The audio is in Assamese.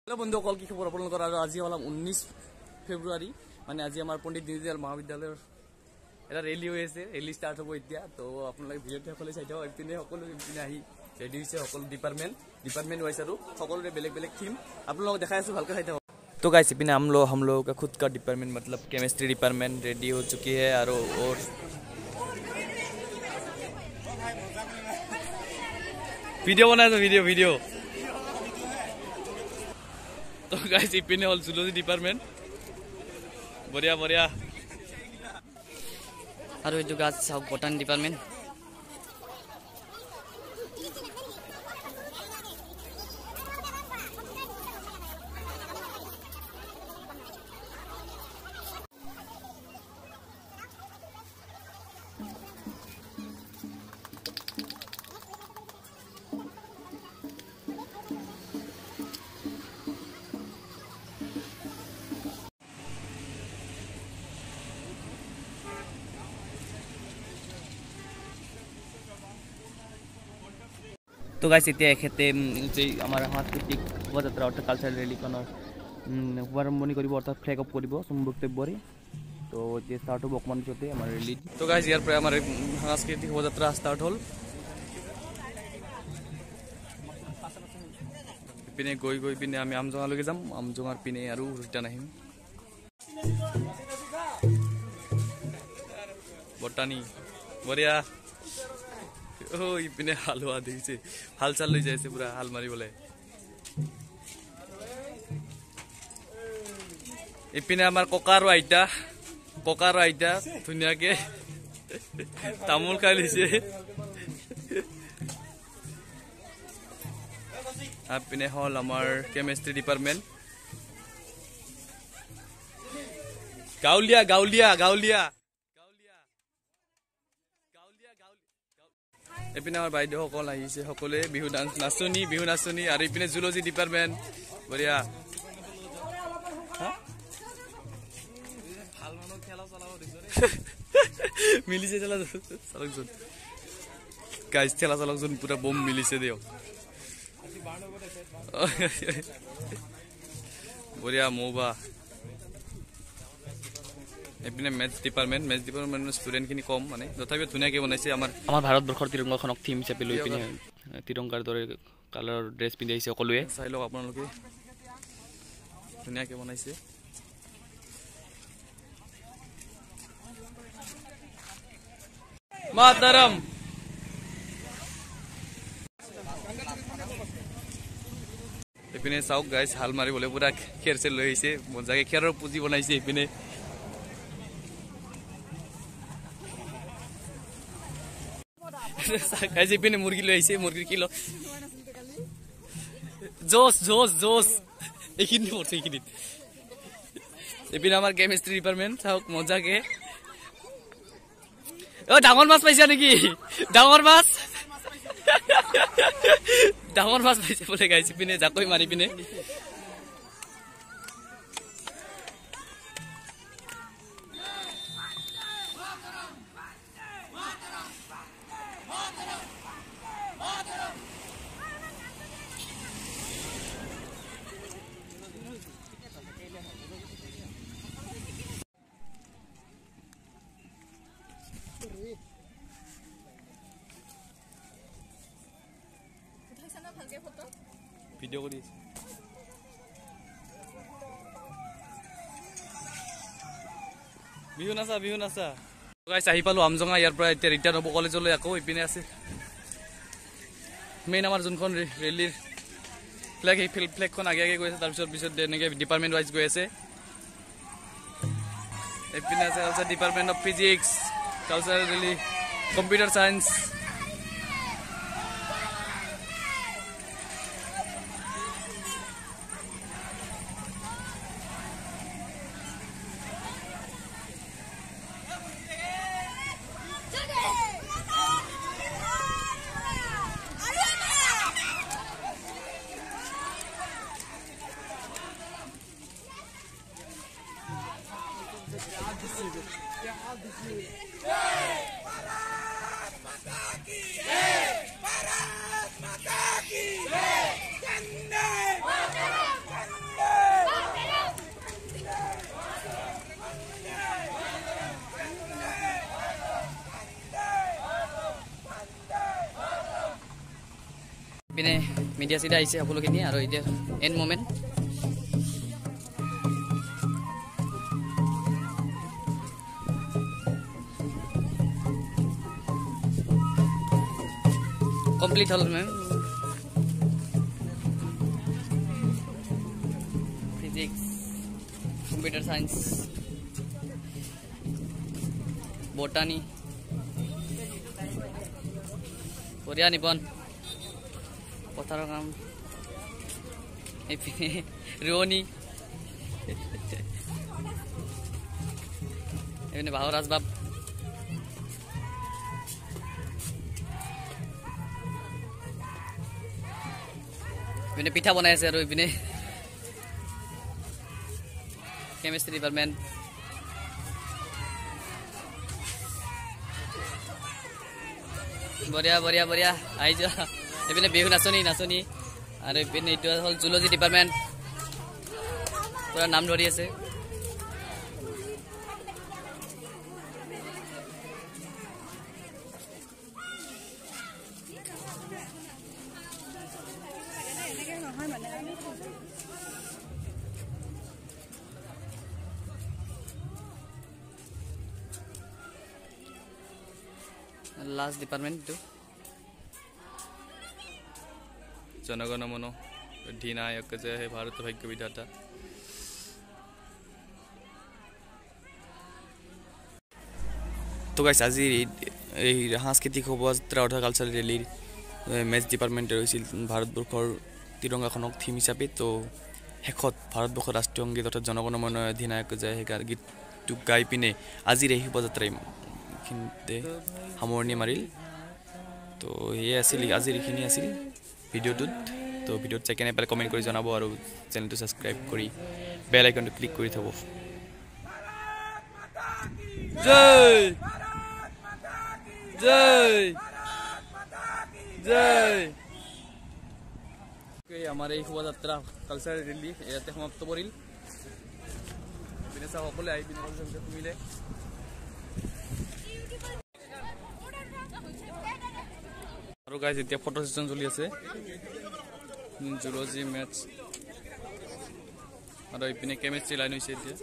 हेलो बंधुসকল কি খবৰ আপোনালোকৰ আৰু আজি হলাম 19 ফেব্ৰুৱাৰী মানে আজি আমাৰ পণ্ডিত দীনদয়াল মহাবিদ্যালয়ৰ এটা ৰেলী হৈ আছে ৰেলী ষ্টাৰ্ট হ'ব এতিয়া তো আপোনালোকে ভিডিঅ'টো সকলো চাই থাকক ইপিনে সকলো ইপিনে আহি ৰেডি হৈছে সকলো ডিপাৰ্টমেন্ট ওয়াইজ আৰু সকলোৰে বেলেগ বেলেগ থিম আপোনালোকক দেখাই আছো ভালকৈ চাই থাকক तो गाइस इपिने हम लोग का खुद का डिपार्टमेंट मतलब केमिस्ट्री डिपार्टमेंट रेडी हो चुकी है और वीडियो बनाए तो वीडियो तो गाइस इपिने हल जुलॉजी डिपार्टमेंट बढ़िया और ये गाइस सब बटन डिपार्टमेंट तो गाइस इतना एखेते सांस्कृतिक शोभायात्रा अर्थात कालचारेल रेलीखনৰ शुभारम्भণি কৰিব अर्थात फ्लैग अप কৰিব বক্তব্যৰে तो ये स्टार्ट হ'ব অকমান পিছতে আমাৰ ৰেলী तो गाइस ইয়াৰ পৰা আমাৰ সাংস্কৃতিক শোভাযাত্ৰা স্টাर्ट হ'ল পিনে গৈ পিনে আমি আমজঙালৈকে যাম আমজঙাৰ পিনে আৰু ৰিটাৰ্ণ আহিম বটানী বঢ়িয়া ओ इपिने हालुआ देखिसे हाल चाल लई जाइसे पूरा हाल मारी बोले इपिने आमार कोकार आइटा दुनिया के तामुल खाइ लइसे आपिने हल आमार केमिस्ट्री डिपार्टमेंट गाउलिया एपिने आमार बाइदेउ सकल आइसे सकले बिहु नाचनी और इपिने जुलॉजी डिपार्टमेंट बढ़िया मिलिसे चला चलकजन गाइस ठेला चलकजन पूरा बम मिलिसे दियो बढ़िया मोबा एपिने मैथ्स डिपार्टमेंट स्टूडेंट खिनि कम माने तथापि धुनियाके बनाइছে আমাৰ ভাৰতবৰ্ষৰ তিৰংগাখনক থিম হিচাপে লৈ পিনে তিৰংগাৰ দৰে কালাৰৰ ড্ৰেছ পিন্ধি আহিছে সকলোৱে চাই লওক আপোনালোকে ধুনিয়াকে বনাইছে মাতৰম এপিনে চাওক গাইস হাল মাৰিবলৈ পুৰা খেৰ চেল লৈ আহিছে মজাকে খেৰৰ পুঁজি বনাইছে এপিনে ऐसे पिने मुर्गी ले ऐसे मुर्गी किलो जोस एखिनि पड़ছে एखिनि एपिने आमार केमिस्ट्री डिपार्टमेंट साउक मजा के ओ डांगर माছ পাইছা নেকি ডাঙৰ মাছ পাইছে বলে গাইছে পিনে জাকৈ মাৰি পিনে ভিডিও কৰি বিহু নাচা গাইস আহি পালো আমজঙা ইয়াৰ পৰা এতিয়া ৰিটাৰ্ণ হ'ব কলেজলৈ আকৌ ইপিনে আছে মেইন আমাৰ যোনখন ৰেলীৰ ফ্লেগখন আগে গৈ আছে তাৰপিছত এনেকৈ ডিপাৰ্টমেণ্ট ৱাইজ গৈ আছে ইপিনে আছে culture department of physics cultural rally computer science পিনে মিডিয়া চিডিয়া আহিছে সকলোখিনি আৰু এতিয়া এণ্ড মোমেণ্ট কমপ্লিট হ'ল ma'am physics computer science botany বঢ়িয়া নিপন পথাৰৰ কাম এইপিনে ৰোৱনী এইপিনে বাঁহৰ আচবাব এইপিনে পিঠা বনাই আছে আৰু এইপিনে কেমিষ্ট্ৰি ডিপাৰ্টমেণ্ট বঢ়িয়া বঢ়িয়া বঢ়িয়া আহি যোৱা এইপিনে বিহু নাচনি আৰু এইপিনে এইটো হ'ল জুলজি ডিপাৰ্টমেণ্ট পুৰা নাম ধৰি আছে লাষ্ট ডিপাৰ্টমেণ্ট এইটো জনগণ মন অধিনায়ক জয় হে ভাৰত ভাগ্য বিধাতা তো গাইছ আজি এই সাংস্কৃতিক শোভাযাত্ৰা অৰ্থাৎ কালচাৰেল ৰেলীৰ মেথছ ডিপাৰ্টমেণ্টে হৈছিল ভাৰতবৰ্ষৰ তিৰংগাখনক থিম হিচাপে তো শেষত ভাৰতবৰ্ষৰ ৰাষ্ট্ৰীয় সংগীত অৰ্থাৎ জনগণ মন অধিনায়ক জয় হে গীতটো গাই পিনে আজিৰ এই শোভাযাত্ৰাই খিনিতে সামৰণি মাৰিল তো সেয়ে আছিল আজিৰ এইখিনি আছিল ভিডিঅ'টোত তো ভিডিঅ'ত চাই কেনে পালে কমেণ্ট কৰি জনাব আৰু চেনেলটো ছাবস্ক্ৰাইব কৰি বেল আইকনটো ক্লিক কৰি থ'ব জয় জয় জয় আমাৰ এই শোভাযাত্ৰা কালচাৰেল ৰেলী ইয়াতে সমাপ্ত কৰিল সকলোৱে আহি পিনে শুনিলে আৰু গাইজ এতিয়া ফটো সেশ্যন চলি আছে জুলজি মেথছ আৰু এইপিনে কেমেষ্ট্ৰি লাইন হৈছে এতিয়া